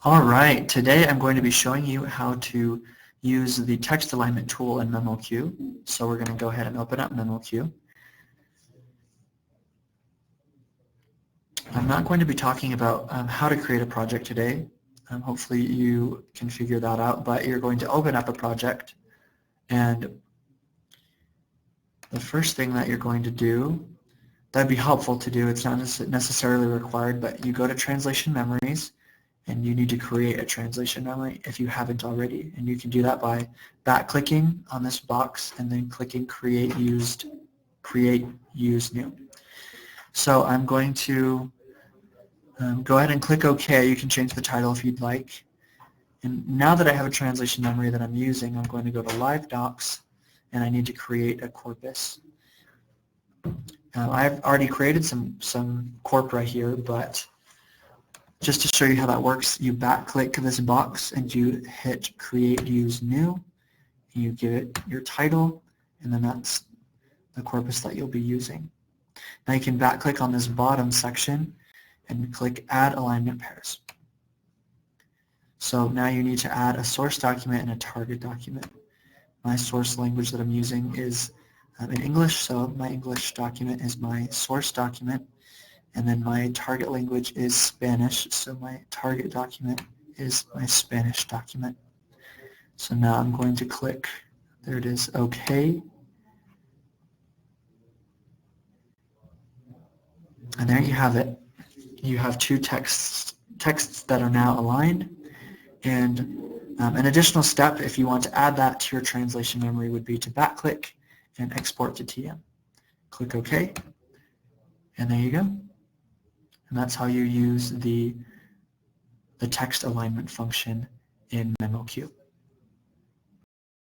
All right, today I'm going to be showing you how to use the text alignment tool in MemoQ. So we're going to go ahead and open up MemoQ. I'm not going to be talking about how to create a project today. Hopefully you can figure that out, but you're going to open up a project, and the first thing that you're going to do, that'd be helpful to do, it's not necessarily required, but you go to Translation Memories, and you need to create a translation memory if you haven't already. And you can do that by back-clicking on this box and then clicking Create Use New. So I'm going to go ahead and click OK. You can change the title if you'd like. And now that I have a translation memory that I'm using, I'm going to go to Live Docs, and I need to create a corpus. I've already created some corpora here, but just to show you how that works, you back-click this box and you hit Create Use New. You give it your title, and then that's the corpus that you'll be using. Now you can back-click on this bottom section and click Add Alignment Pairs. So now you need to add a source document and a target document. My source language that I'm using is in English, so my English document is my source document. And then my target language is Spanish, so my target document is my Spanish document. So now I'm going to click, there it is, OK. And there you have it. You have two texts that are now aligned. And an additional step, if you want to add that to your translation memory, would be to back-click and export to TM. Click OK, and there you go. And that's how you use the text alignment function in MemoQ.